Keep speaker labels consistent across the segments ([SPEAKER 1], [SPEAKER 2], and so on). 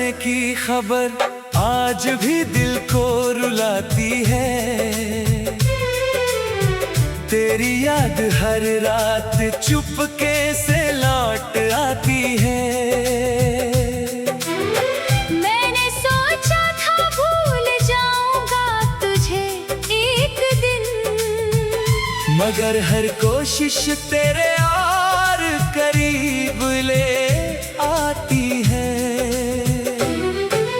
[SPEAKER 1] सपने की खबर आज भी दिल को रुलाती है। तेरी याद हर रात चुपके से लौट आती है।
[SPEAKER 2] मैंने सोचा था भूल जाऊंगा तुझे एक दिन,
[SPEAKER 1] मगर हर कोशिश तेरे और करीब ले आती है।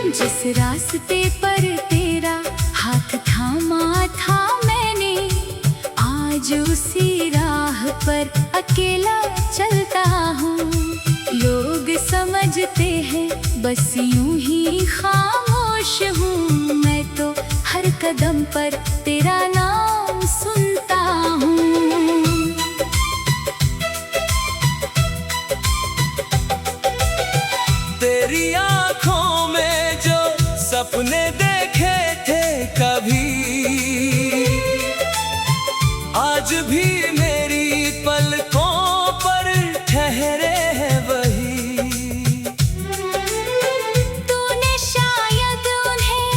[SPEAKER 2] जिस रास्ते पर तेरा हाथ थामा था मैंने, आज उसी राह पर अकेला चलता हूँ। लोग समझते हैं बस यूं ही खामोश हूँ, मैं तो हर कदम पर तेरा नाम सुनता हूँ।
[SPEAKER 1] तेरी आँखों में जो सपने देखे थे कभी, आज भी मेरी पलकों पर ठहरे हैं वही।
[SPEAKER 2] तूने शायद उन्हें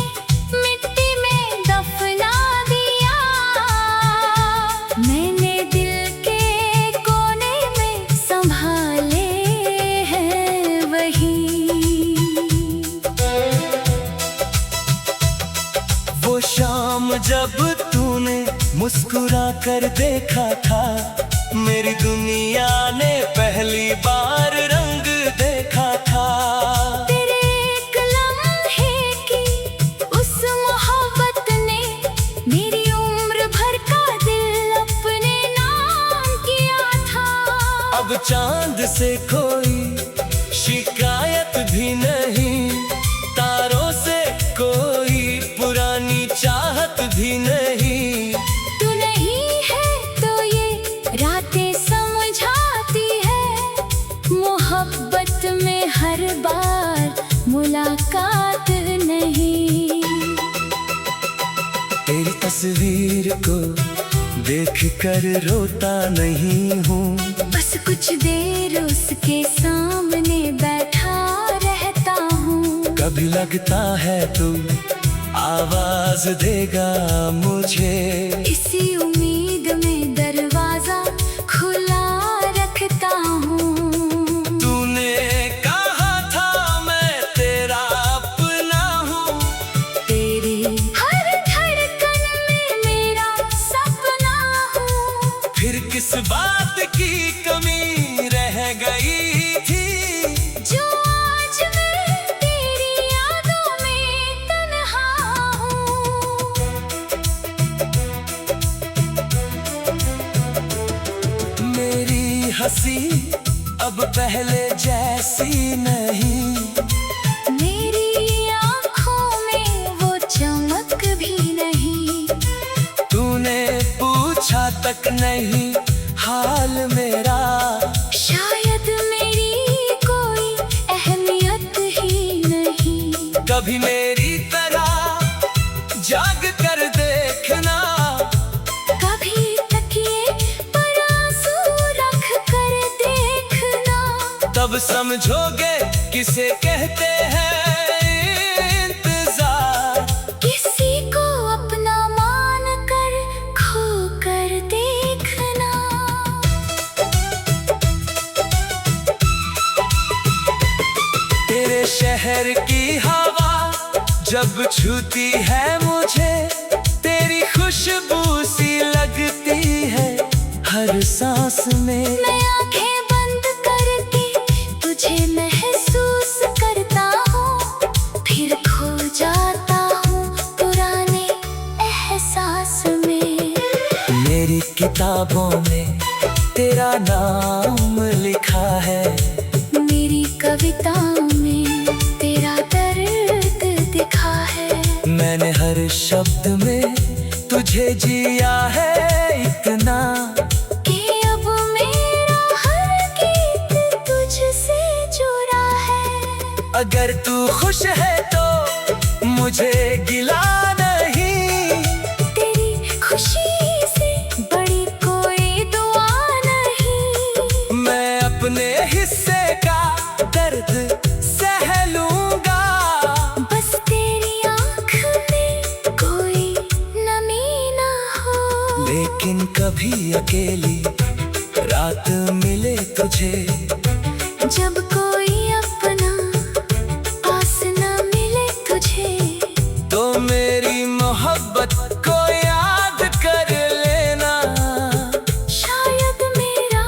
[SPEAKER 2] मिट्टी में दफना दिया, मैंने दिल के कोने में संभाले हैं वही।
[SPEAKER 1] वो शाम जब तूने मुस्कुरा कर देखा था, मेरी दुनिया ने पहली बार रंग देखा था।
[SPEAKER 2] तेरे एक लम्हे की उस मोहब्बत ने मेरी उम्र भर का दिल अपने नाम किया था।
[SPEAKER 1] अब चांद से कोई शिकायत भी नहीं, तारों से कोई पुरानी चाहत भी नहीं।
[SPEAKER 2] तू नहीं है तो ये रातें समझाती है, मोहब्बत में हर बार मुलाकात नहीं।
[SPEAKER 1] तेरी तस्वीर को देख कर रोता नहीं हूँ,
[SPEAKER 2] बस कुछ देर उसके सामने बैठा रहता हूँ।
[SPEAKER 1] कभी लगता है तू आवाज देगा मुझे,
[SPEAKER 2] इसी उम्मीद में दरवाजा खुला रखता हूँ।
[SPEAKER 1] तूने कहा था मैं तेरा अपना हूँ,
[SPEAKER 2] तेरी हर धड़कन में मेरा सपना हूँ।
[SPEAKER 1] फिर किस बात की कमी रह गई थी,
[SPEAKER 2] जो आज मैं तेरी यादों में तन्हा हूँ।
[SPEAKER 1] मेरी हंसी अब पहले जैसी नहीं,
[SPEAKER 2] मेरी आँखों में वो चमक भी नहीं।
[SPEAKER 1] तूने पूछा तक नहीं हाल मेरा,
[SPEAKER 2] शायद मेरी कोई अहमियत ही नहीं।
[SPEAKER 1] कभी मेरी तरह जाग कर देखना,
[SPEAKER 2] कभी तकिए पर आंसू रख कर देखना,
[SPEAKER 1] तब समझोगे किसे कहते हैं इंतजार।
[SPEAKER 2] किसी को अपना मान कर खो कर देखना।
[SPEAKER 1] तेरे शहर की हवा जब छूती है मुझे, तेरी खुशबू सी लगती है हर सांस में।
[SPEAKER 2] मैं आंखें बंद करके तुझे महसूस करता हूँ, फिर खो जाता हूँ पुराने एहसास में।
[SPEAKER 1] मेरी किताबों में तेरा नाम लिखा है,
[SPEAKER 2] मेरी कविताओं में तेरा दर्द दिखा है।
[SPEAKER 1] मैंने हर शब्द में तुझे जिया है इतना,
[SPEAKER 2] कि अब मेरा हर गीत तुझसे जुड़ा है।
[SPEAKER 1] अगर तू खुश है तो मुझे गिला नहीं,
[SPEAKER 2] तेरी खुशी से बड़ी कोई दुआ नहीं।
[SPEAKER 1] मैं अपने हिस्से का दर्द सह लूंगा। अकेली रात मिले तुझे।
[SPEAKER 2] जब कोई अपना पास न मिले तुझे,
[SPEAKER 1] तो मेरी मोहब्बत को याद कर लेना।
[SPEAKER 2] शायद मेरा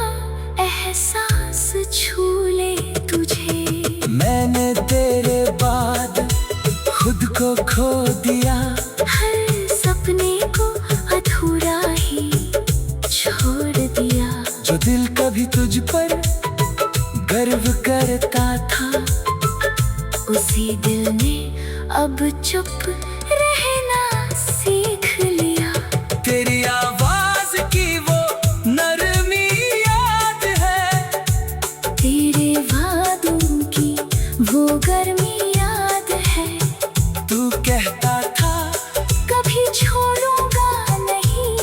[SPEAKER 2] एहसास छू ले तुझे।
[SPEAKER 1] मैंने तेरे बाद खुद को खो दिया,
[SPEAKER 2] हर सपने को अधूरा ही छोड़ दिया।
[SPEAKER 1] जो दिल कभी तुझ पर गर्व करता था,
[SPEAKER 2] उसी दिल ने अब चुप रहना सीख लिया।
[SPEAKER 1] तेरी आवाज की वो नरमी याद है,
[SPEAKER 2] तेरे वादों की वो गर्मी याद है।
[SPEAKER 1] तू कहता था
[SPEAKER 2] कभी छोड़ूंगा नहीं,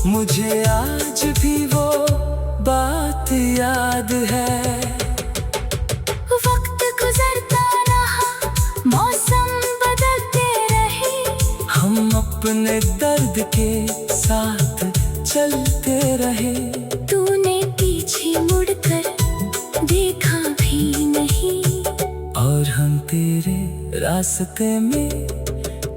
[SPEAKER 1] मुझे आज भी वो बात याद है।
[SPEAKER 2] वक्त गुजरता रहा, मौसम बदलते रहे,
[SPEAKER 1] हम अपने दर्द के साथ चलते रहे।
[SPEAKER 2] तूने पीछे मुड़कर देखा भी नहीं,
[SPEAKER 1] और हम तेरे रास्ते में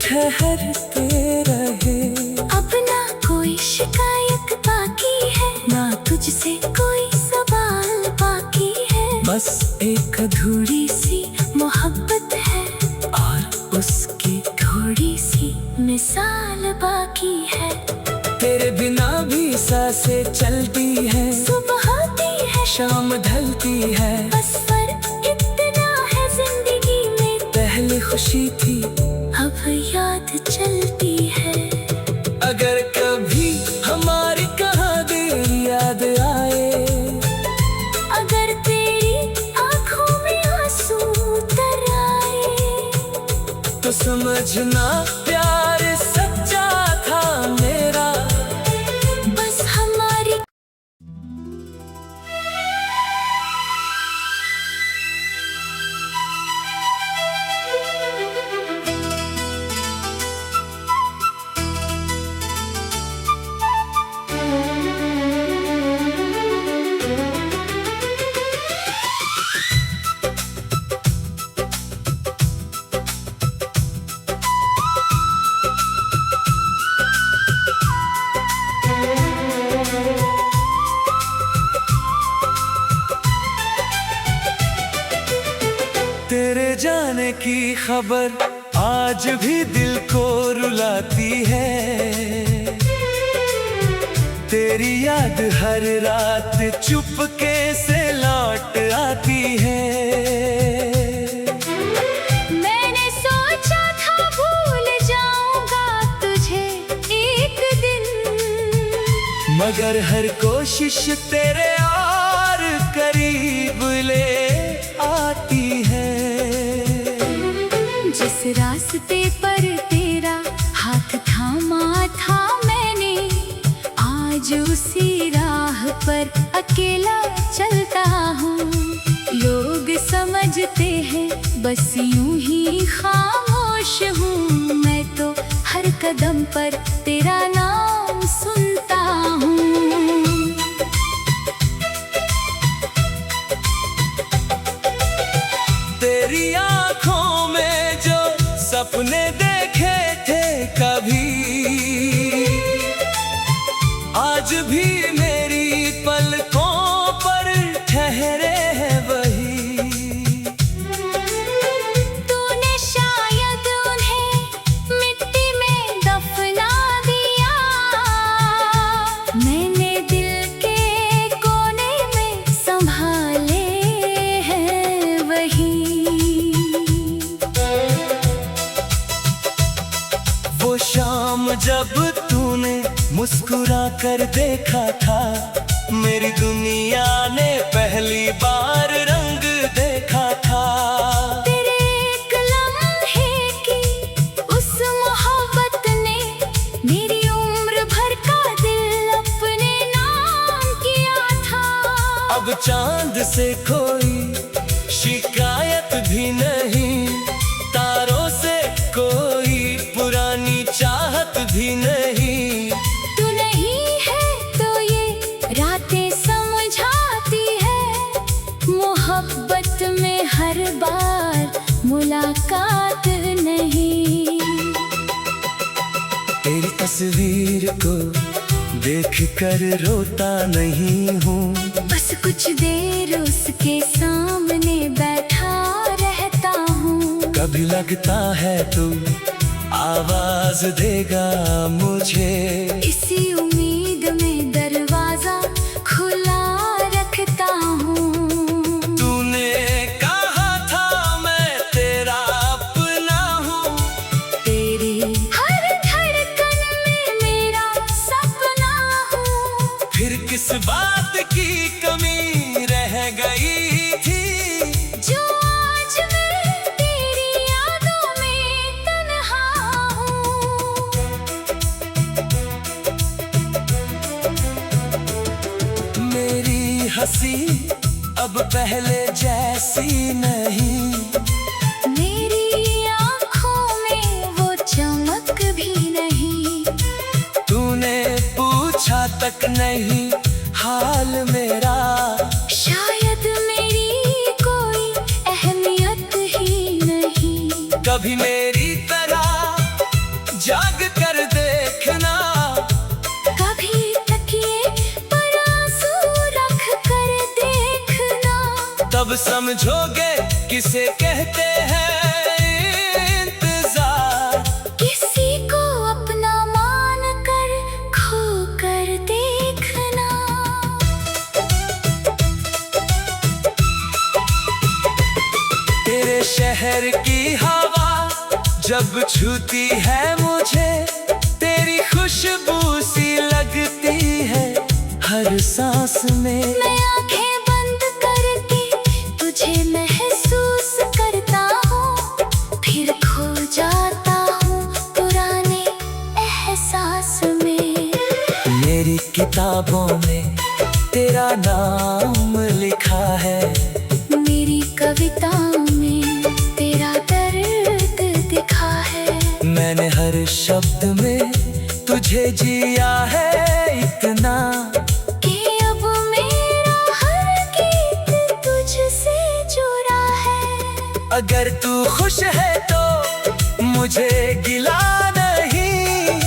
[SPEAKER 1] ठहरते रहे।
[SPEAKER 2] अब ना कोई शिकायत बाकी है, ना तुझसे कोई सवाल बाकी है।
[SPEAKER 1] बस एक अधूरी
[SPEAKER 2] सी मोहब्बत है,
[SPEAKER 1] और उसकी
[SPEAKER 2] थोड़ी सी मिसाल बाकी है।
[SPEAKER 1] तेरे बिना भी सांसें चलती है,
[SPEAKER 2] सुबह आती है,
[SPEAKER 1] शाम ढलती है।
[SPEAKER 2] बस फर्क इतना है जिंदगी में,
[SPEAKER 1] पहले खुशी थी
[SPEAKER 2] अब याद चलती है।
[SPEAKER 1] अगर कभी हमारी कहानी याद आए,
[SPEAKER 2] अगर तेरी आंखों में आंसू उतर आए,
[SPEAKER 1] तो समझना प्यार सच्चा था मेरा।
[SPEAKER 2] बस हमारी
[SPEAKER 1] तेरे जाने की खबर आज भी दिल को रुलाती है। तेरी याद हर रात चुपके से लौट आती है।
[SPEAKER 2] मैंने सोचा था भूल जाऊंगा तुझे एक दिन,
[SPEAKER 1] मगर हर कोशिश तेरे और करीब ले आती है।
[SPEAKER 2] जिस रास्ते पर तेरा हाथ थामा था मैंने, आज उसी राह पर अकेला चलता हूँ। लोग समझते हैं बस यूं ही खामोश हूँ, मैं तो हर कदम पर तेरा नाम सुनता हूँ।
[SPEAKER 1] तेरी आंखों में जो सपने देखे थे कभी, आज भी मेरी पलकों पर ठहरे हैं वही।
[SPEAKER 2] तूने शायद उन्हें मिट्टी में दफना दिया, मैंने दिल के कोने में संभाले हैं वही।
[SPEAKER 1] वो शाम जब तूने मुस्कुरा कर देखा था, मेरी दुनिया ने पहली बार रंग देखा था।
[SPEAKER 2] तेरे एक लम्हे की उस मोहब्बत ने मेरी उम्र भर का दिल अपने नाम किया था।
[SPEAKER 1] अब चांद से कोई शिकायत भी नहीं, तारों से कोई पुरानी चाहत भी नहीं।
[SPEAKER 2] तू नहीं है तो ये
[SPEAKER 1] को देख कर रोता नहीं हूँ।
[SPEAKER 2] बस कुछ देर उसके सामने बैठा रहता हूँ।
[SPEAKER 1] कभी लगता है तू आवाज देगा मुझे,
[SPEAKER 2] इसी उम्मीद में दरवाजा खुला रखता हूँ।
[SPEAKER 1] तूने कहा था मैं तेरा अपना हूँ,
[SPEAKER 2] तेरी हर धड़कन में मेरा सपना हूँ।
[SPEAKER 1] फिर किस बात की कमी रह गई थी,
[SPEAKER 2] जो आज मैं तेरी यादों में तन्हा हूँ।
[SPEAKER 1] मेरी हंसी अब पहले जैसी नहीं,
[SPEAKER 2] मेरी आँखों में वो चमक भी नहीं।
[SPEAKER 1] तूने पूछा तक नहीं हाल मेरा,
[SPEAKER 2] शायद मेरी कोई अहमियत ही नहीं।
[SPEAKER 1] कभी मेरी तरह जाग कर देखना,
[SPEAKER 2] कभी तकिए पर आंसू रख कर देखना।
[SPEAKER 1] तब समझोगे किसे कहते हैं इंतजार।
[SPEAKER 2] किसी को अपना मान कर खो कर देखना।
[SPEAKER 1] तेरे शहर की हवा जब छूती है मुझे, तेरी खुशबू सी लगती है हर सांस में।
[SPEAKER 2] मैं आंखें बंद करके तुझे महसूस करता हूँ, फिर खो जाता हूँ पुराने एहसास में।
[SPEAKER 1] मेरी किताबों में तेरा नाम लिखा है,
[SPEAKER 2] मेरी कविताओं में तेरा दर्द दिखा है।
[SPEAKER 1] मैंने हर शब्द में तुझे जिया है इतना,
[SPEAKER 2] कि अब मेरा हर गीत तुझसे जुड़ा है।
[SPEAKER 1] अगर तू खुश है तो मुझे गिला नहीं,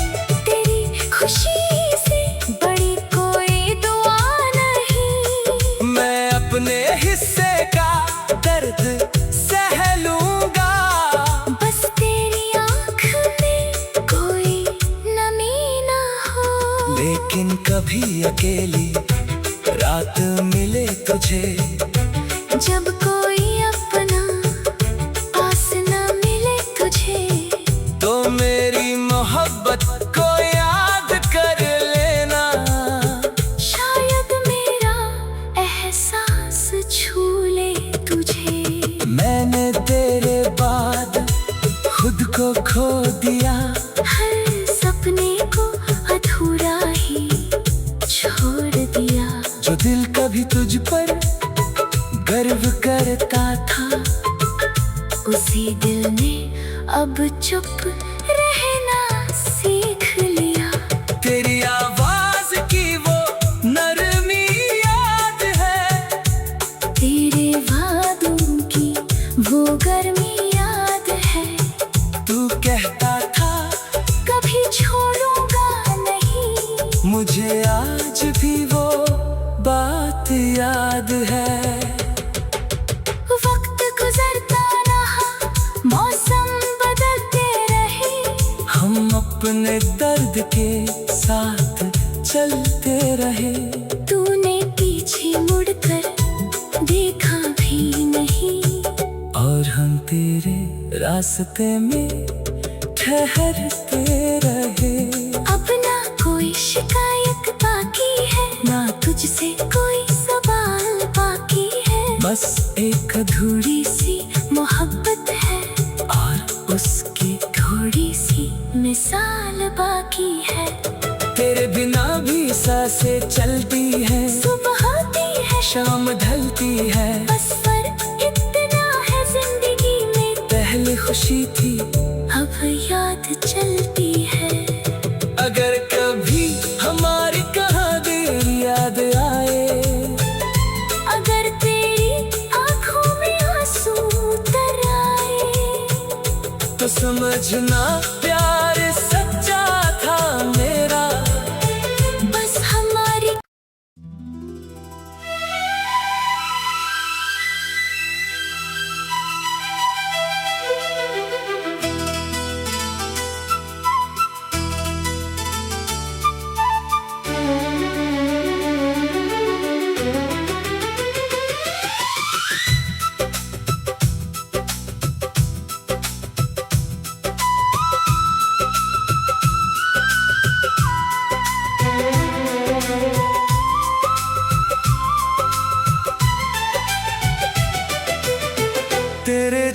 [SPEAKER 2] तेरी खुशी से बड़ी कोई दुआ नहीं।
[SPEAKER 1] मैं अपने हिस्से का दर्द सह लूंगा।
[SPEAKER 2] बस तेरी आँख में कोई नमी ना हो।
[SPEAKER 1] लेकिन कभी अकेली रात मिले तुझे,
[SPEAKER 2] जब कोई अपना पास न मिले तुझे,
[SPEAKER 1] तो मेरी मोहब्बत को याद कर लेना।
[SPEAKER 2] शायद मेरा एहसास छू ले तुझे।
[SPEAKER 1] मैंने तेरे बाद खुद को खो दिया,
[SPEAKER 2] हर सपने को अधूरा ही छोड़ दिया।
[SPEAKER 1] जो दिल कभी तुझ पर गर्व करता था,
[SPEAKER 2] उसी दिल ने अब चुप रहना सीख लिया।
[SPEAKER 1] तेरी आवाज की वो नरमी याद है,
[SPEAKER 2] तेरे वादों की वो गर्मी याद है।
[SPEAKER 1] तू कहता था
[SPEAKER 2] कभी छोड़ूंगा नहीं,
[SPEAKER 1] मुझे आज भी वो बात याद है।
[SPEAKER 2] वक्त गुजरता रहा, मौसम बदलते रहे,
[SPEAKER 1] हम अपने दर्द के साथ चलते रहे।
[SPEAKER 2] तूने पीछे मुड़कर देखा भी नहीं,
[SPEAKER 1] और हम तेरे रास्ते में ठहरते रहे।
[SPEAKER 2] अब ना कोई शिकायत बाकी है, ना तुझसे कोई सवाल बाकी है।
[SPEAKER 1] बस एक अधूरी
[SPEAKER 2] सी मोहब्बत है,
[SPEAKER 1] और
[SPEAKER 2] उसकी थोड़ी सी मिसाल बाकी है।
[SPEAKER 1] तेरे बिना भी सांसें चलती है,
[SPEAKER 2] सुबह आती है,
[SPEAKER 1] शाम ढलती है।
[SPEAKER 2] बस फर्क इतना है जिंदगी में,
[SPEAKER 1] पहले खुशी थी
[SPEAKER 2] अब याद चलती है।
[SPEAKER 1] अगर कभी हमारी कहानी याद आए,
[SPEAKER 2] अगर तेरी आंखों में आंसू उतर आए,
[SPEAKER 1] तो समझना प्यार सच्चा था मेरा।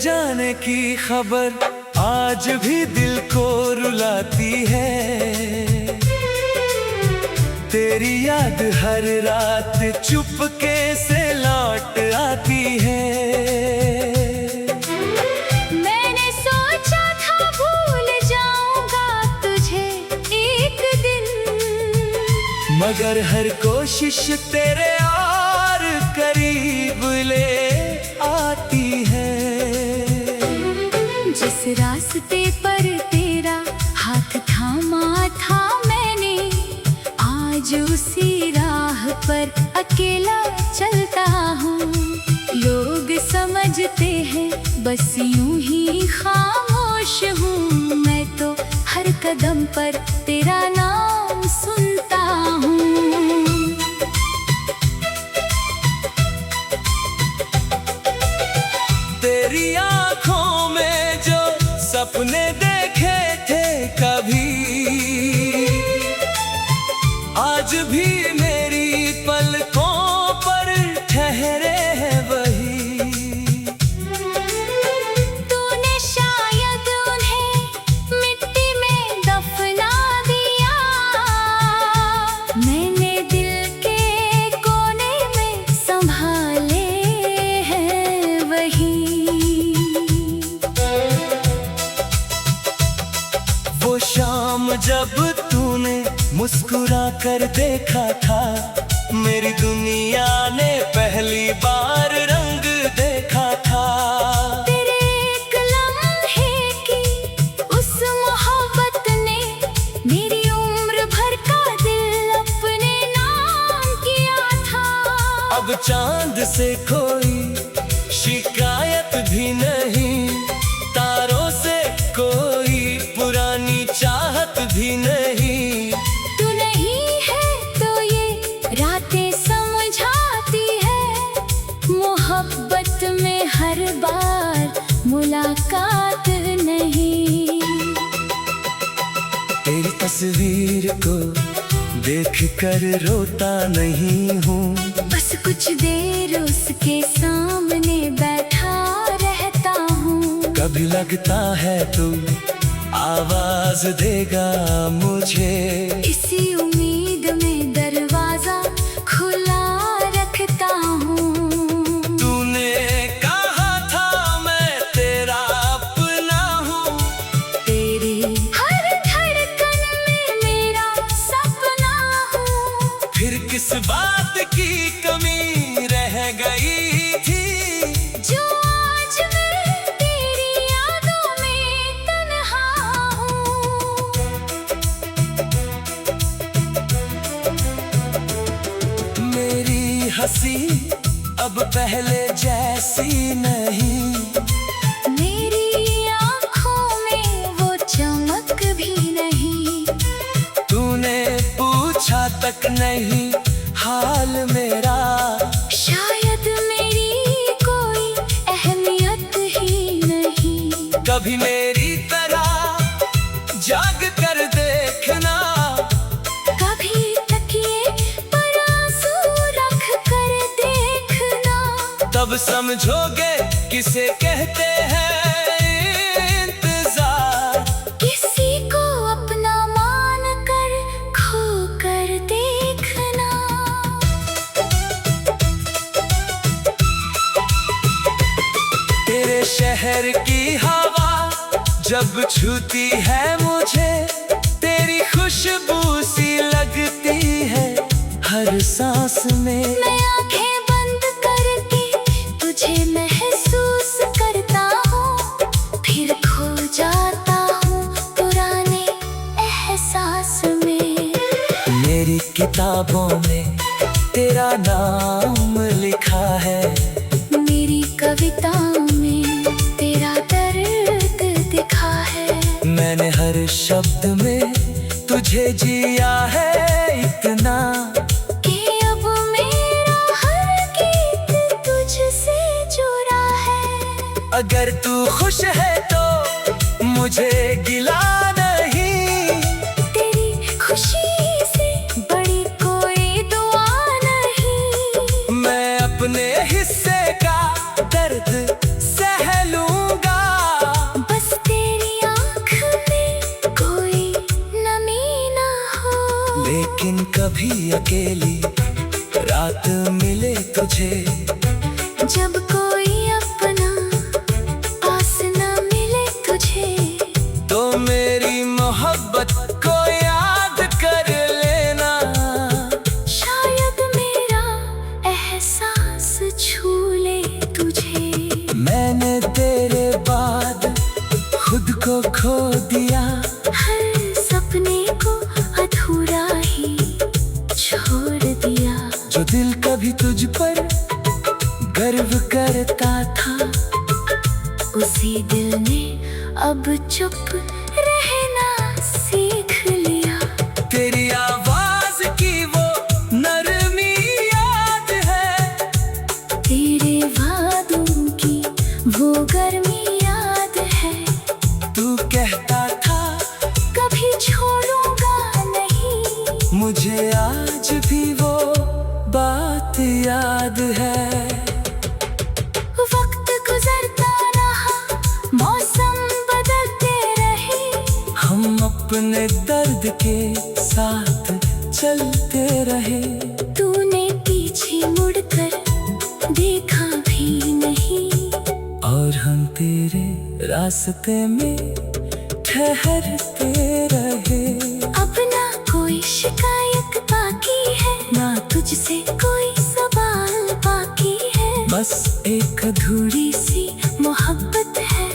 [SPEAKER 1] जाने की खबर आज भी दिल को रुलाती है। तेरी याद हर रात चुपके से लौट आती है।
[SPEAKER 2] मैंने सोचा था भूल जाऊंगा तुझे एक दिन,
[SPEAKER 1] मगर हर कोशिश तेरे और करीब ले आती है।
[SPEAKER 2] जिस रास्ते पर तेरा हाथ थामा था मैंने, आज उसी राह पर अकेला चलता हूँ। लोग समझते हैं बस यूं ही खामोश हूँ, मैं तो हर कदम पर तेरा नाम सुनता हूँ।
[SPEAKER 1] तेरी आँखों में जो सपने देखे थे कभी, आज भी मेरी पलकों पर ठहरे हैं वही।
[SPEAKER 2] तूने शायद उन्हें मिट्टी में दफना दिया, मैंने दिल के कोने में संभाले हैं वही।
[SPEAKER 1] वो शाम जब तूने मुस्कुरा कर देखा था, मेरी दुनिया ने पहली बार रंग देखा था।
[SPEAKER 2] तेरे एक लम्हे की उस मोहब्बत ने मेरी उम्र भर का दिल अपने नाम किया था।
[SPEAKER 1] अब चांद से कोई शिकायत भी नहीं, तारों से कोई पुरानी चाहत भी नहीं।
[SPEAKER 2] तू नहीं है तो ये रातें समझाती है, मोहब्बत में हर बार मुलाकात नहीं।
[SPEAKER 1] तेरी तस्वीर को देख कर रोता नहीं हूँ,
[SPEAKER 2] बस कुछ देर उसके सामने बैठा रहता हूँ।
[SPEAKER 1] कभी लगता है तू आवाज देगा मुझे,
[SPEAKER 2] इसी उम्मीद में दरवाजा खुला रखता हूँ।
[SPEAKER 1] तूने कहा था मैं तेरा अपना हूँ,
[SPEAKER 2] तेरी हर धड़कन में मेरा सपना हूँ।
[SPEAKER 1] फिर किस बात की कमी रह गई थी,
[SPEAKER 2] जो आज मैं तेरी यादों में तन्हा हूँ।
[SPEAKER 1] मेरी हंसी अब पहले जैसी नहीं,
[SPEAKER 2] मेरी आँखों में वो चमक भी नहीं।
[SPEAKER 1] तूने पूछा तक नहीं हाल मेरा,
[SPEAKER 2] शायद मेरी कोई अहमियत ही नहीं।
[SPEAKER 1] कभी मेरी तरह जाग कर देखना,
[SPEAKER 2] कभी तकिए पर आंसू रख कर देखना,
[SPEAKER 1] तब समझोगे किसे कहते हैं इंतजार।
[SPEAKER 2] किसी को अपना मान कर खो कर देखना।
[SPEAKER 1] तेरे शहर की हवा जब छूती है मुझे, तेरी खुशबू सी लगती है हर सांस में।
[SPEAKER 2] मैं आंखें बंद करके तुझे महसूस करता हूँ, फिर खो जाता हूँ पुराने एहसास में।
[SPEAKER 1] मेरी किताबों में तेरा नाम लिखा है,
[SPEAKER 2] मेरी कविताओं में तेरा दर्द दिखा है।
[SPEAKER 1] मैंने हर शब्द में तुझे जिया है इतना,
[SPEAKER 2] कि अब मेरा हर गीत तुझसे जुड़ा है।
[SPEAKER 1] अगर तू खुश है तो मुझे गिला नहीं,
[SPEAKER 2] तेरी खुशी से बड़ी कोई दुआ नहीं।
[SPEAKER 1] मैं अपने हिस्से का दर्द सह लूंगा। अकेली रात मिले तुझे।
[SPEAKER 2] जब कोई अपना पास न मिले तुझे,
[SPEAKER 1] तो मेरी मोहब्बत को याद कर लेना।
[SPEAKER 2] शायद मेरा एहसास छू ले तुझे।
[SPEAKER 1] मैंने तेरे बाद खुद को खो दिया,
[SPEAKER 2] हर सपने को अधूरा ही छोड़ दिया।
[SPEAKER 1] जो दिल कभी तुझ पर गर्व करता था,
[SPEAKER 2] उसी दिल ने अब चुप रहना सीख लिया।
[SPEAKER 1] तेरी आवाज की वो नरमी याद है,
[SPEAKER 2] तेरे वादों की वो गर्मी याद है।
[SPEAKER 1] तू कहता था
[SPEAKER 2] कभी छोड़ूंगा नहीं,
[SPEAKER 1] मुझे आज भी वो बात याद है।
[SPEAKER 2] वक्त गुजरता रहा, मौसम बदलते रहे,
[SPEAKER 1] हम अपने दर्द के साथ चलते रहे।
[SPEAKER 2] तूने पीछे मुड़कर देखा भी नहीं,
[SPEAKER 1] और हम तेरे रास्ते में ठहरते रहे।
[SPEAKER 2] अब ना कोई शिकायत बाकी है, ना तुझसे कोई सवाल बाकी है।
[SPEAKER 1] बस एक अधूरी
[SPEAKER 2] सी मोहब्बत है,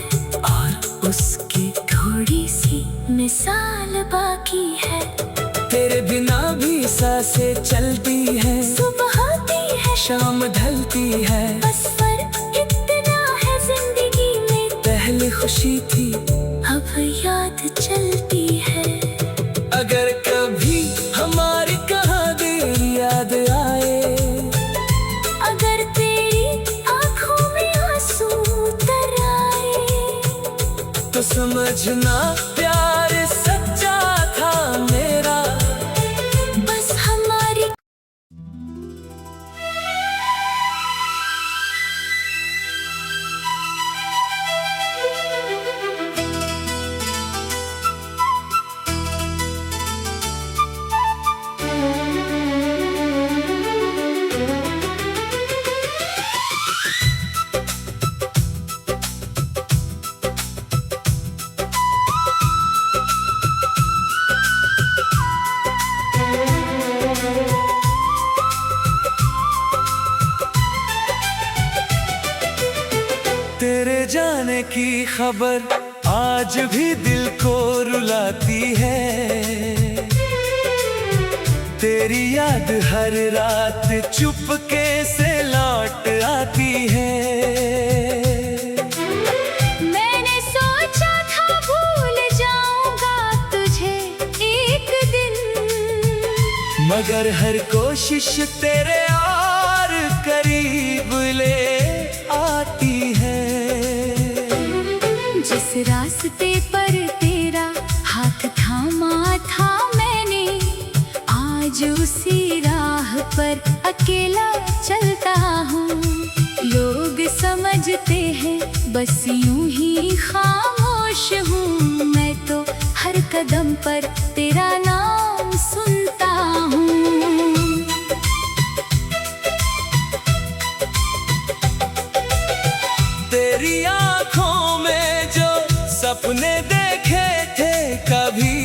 [SPEAKER 1] और
[SPEAKER 2] उसकी थोड़ी सी मिसाल बाकी है।
[SPEAKER 1] तेरे बिना भी सांसें चलती है,
[SPEAKER 2] सुबह आती है,
[SPEAKER 1] शाम ढलती है।
[SPEAKER 2] बस फर्क इतना है जिंदगी में,
[SPEAKER 1] पहले खुशी थी
[SPEAKER 2] अब याद चलती है।
[SPEAKER 1] अगर कभी हमारी कहानी याद आए,
[SPEAKER 2] अगर तेरी आंखों में आंसू उतर आए,
[SPEAKER 1] तो समझना प्यार सच्चा था मेरा।
[SPEAKER 2] बस हमारी
[SPEAKER 1] तेरे जाने की खबर आज भी दिल को रुलाती है। तेरी याद हर रात चुपके से लौट आती है।
[SPEAKER 2] मैंने सोचा था भूल जाऊंगा तुझे एक दिन,
[SPEAKER 1] मगर हर कोशिश तेरे और करीब ले आती है।
[SPEAKER 2] जिस रास्ते पर तेरा हाथ थामा था मैंने, आज उसी राह पर अकेला चलता हूँ। लोग समझते हैं बस यूं ही खामोश हूँ, मैं तो हर कदम पर तेरा नाम सुनता हूँ।
[SPEAKER 1] तेरी आंखों में जो सपने देखे थे कभी,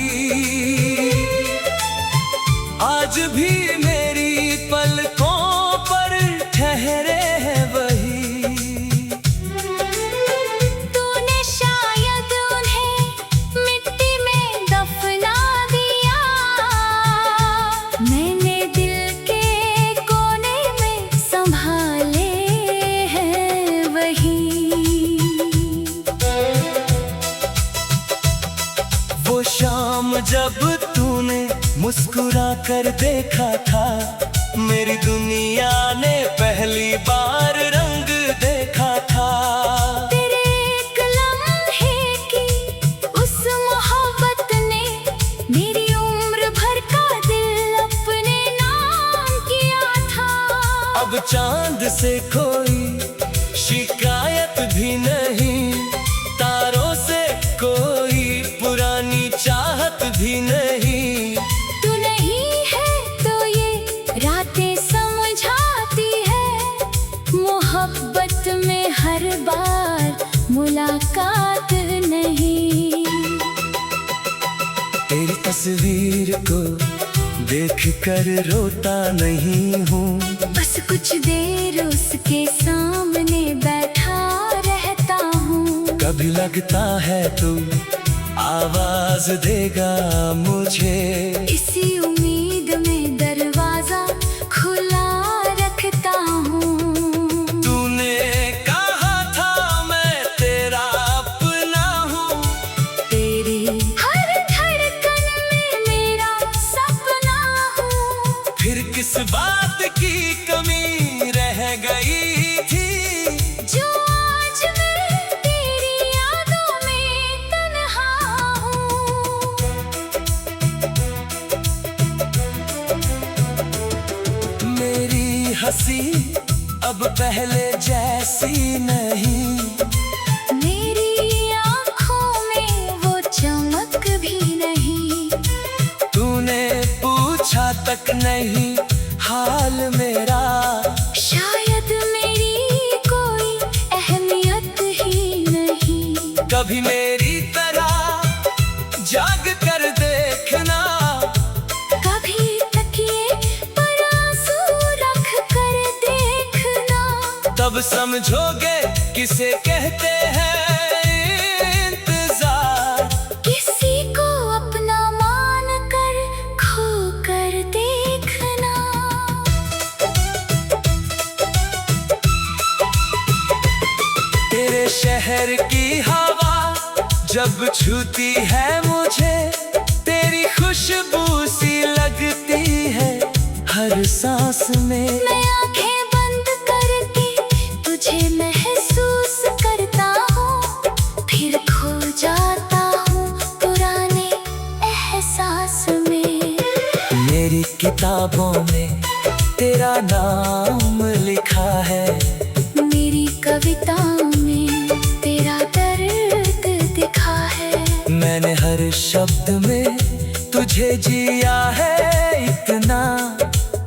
[SPEAKER 1] आज भी मेरी पलकों पर ठहरे हैं वही।
[SPEAKER 2] तूने शायद उन्हें मिट्टी में दफना दिया, मैंने दिल के कोने में संभाले हैं वही।
[SPEAKER 1] वो शाम जब तूने मुस्कुरा कर देखा था, मेरी दुनिया ने पहली बार रंग देखा था।
[SPEAKER 2] तेरे एक लम्हे की उस मोहब्बत ने मेरी उम्र भर का दिल अपने नाम किया था।
[SPEAKER 1] अब चांद से कोई शिकायत भी नहीं, तारों से कोई पुरानी चाहत भी नहीं।
[SPEAKER 2] तू नहीं है तो ये बार मुलाकात नहीं।
[SPEAKER 1] तेरी तस्वीर को देख कर रोता नहीं हूँ,
[SPEAKER 2] बस कुछ देर उसके सामने बैठा रहता हूँ।
[SPEAKER 1] कभी लगता है तू आवाज देगा मुझे,
[SPEAKER 2] इसी उम्मीद में दरवाजा खुला रखता हूँ।
[SPEAKER 1] तूने कहा था मैं तेरा अपना हूँ,
[SPEAKER 2] तेरी हर धड़कन में मेरा सपना हूँ।
[SPEAKER 1] फिर किस बात की कमी रह गई थी,
[SPEAKER 2] जो आज मैं तेरी यादों में तन्हा हूँ।
[SPEAKER 1] मेरी हंसी अब पहले जैसी नहीं,
[SPEAKER 2] मेरी आँखों में वो चमक भी नहीं।
[SPEAKER 1] तूने पूछा तक नहीं हाल मेरा,
[SPEAKER 2] शायद मेरी कोई अहमियत ही नहीं।
[SPEAKER 1] कभी मेरी तरह जाग कर देखना,
[SPEAKER 2] कभी तकिए पर आंसू रख कर देखना।
[SPEAKER 1] तब समझोगे किसे कहते हैं इंतजार।
[SPEAKER 2] किसी को अपना मान कर खो कर देखना।
[SPEAKER 1] तेरे शहर की हवा जब छूती है मुझे, तेरी खुशबू सी लगती है हर सांस में।
[SPEAKER 2] मैं आंखें बंद करके तुझे महसूस करता हूँ, फिर खो जाता हूँ पुराने एहसास में।
[SPEAKER 1] मेरी किताबों में तेरा नाम लिखा है,
[SPEAKER 2] मेरी कविताओं में तेरा दर्द दिखा है।
[SPEAKER 1] मैंने हर शब्द में तुझे जिया है इतना,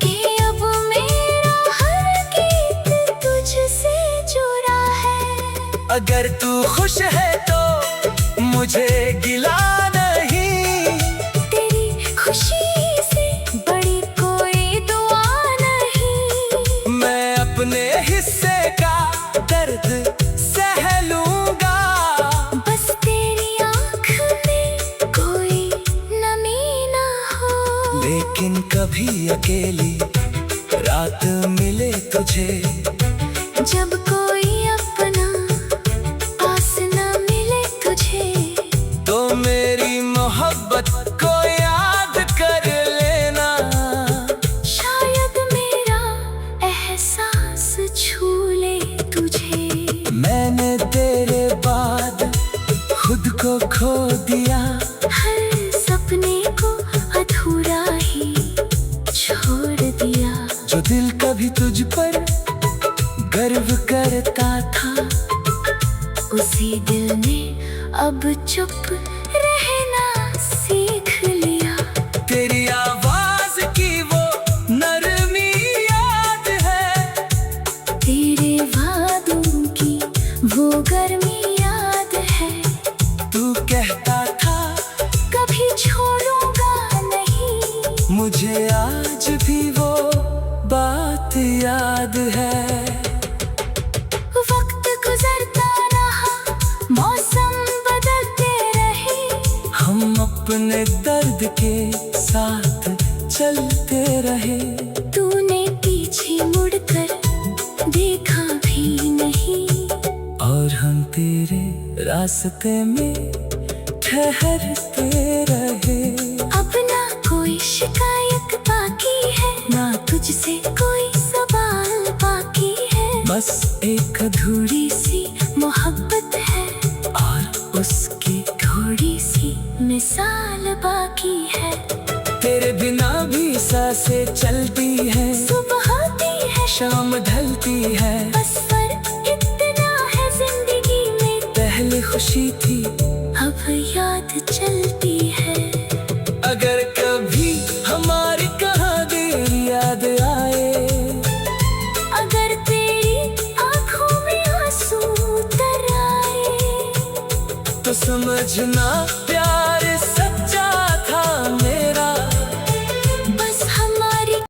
[SPEAKER 2] कि अब मेरा हर गीत तुझसे जुड़ा है।
[SPEAKER 1] अगर तू खुश है तो मुझे गिला नहीं,
[SPEAKER 2] तेरी खुशी से बड़ी कोई दुआ नहीं।
[SPEAKER 1] मैं अपने हिस्से का दर्द सह लूंगा।
[SPEAKER 2] बस तेरी आँख में कोई नमी ना हो।
[SPEAKER 1] लेकिन कभी अकेली रात मिले तुझे,
[SPEAKER 2] जब कोई अपना पास न मिले तुझे,
[SPEAKER 1] तो मेरी मोहब्बत को याद कर लेना।
[SPEAKER 2] शायद मेरा एहसास छू ले तुझे।
[SPEAKER 1] मैंने तेरे बाद खुद को खो दिया,
[SPEAKER 2] हर सपने को अधूरा ही छोड़ दिया।
[SPEAKER 1] जो दिल कभी तुझ पर गर्व करता था,
[SPEAKER 2] उसी दिल ने अब चुप रहना सीख लिया।
[SPEAKER 1] तेरी आवाज की वो नरमी याद है,
[SPEAKER 2] तेरे वादों की वो गर्मी याद है।
[SPEAKER 1] तू कहता था
[SPEAKER 2] कभी छोड़ूंगा नहीं,
[SPEAKER 1] मुझे आज भी वो बात याद है।
[SPEAKER 2] वक्त गुजरता रहा, मौसम बदलते रहे,
[SPEAKER 1] हम अपने दर्द के साथ चलते रहे।
[SPEAKER 2] तूने पीछे मुड़कर देखा भी नहीं,
[SPEAKER 1] और हम तेरे रास्ते में ठहरते रहे।
[SPEAKER 2] अब ना कोई शिकायत बाकी है, ना तुझसे कोई सवाल बाकी है।
[SPEAKER 1] बस एक अधूरी
[SPEAKER 2] सी मोहब्बत है,
[SPEAKER 1] और उसकी
[SPEAKER 2] थोड़ी सी मिसाल बाकी है।
[SPEAKER 1] तेरे बिना भी सांसें चलती है,
[SPEAKER 2] सुबह आती है,
[SPEAKER 1] शाम ढलती है।
[SPEAKER 2] बस फर्क इतना है जिंदगी में,
[SPEAKER 1] पहले खुशी थी
[SPEAKER 2] अब याद चलती है।
[SPEAKER 1] अगर कभी हमारी कहानी याद आए,
[SPEAKER 2] अगर तेरी आंखों में आंसू
[SPEAKER 1] समझना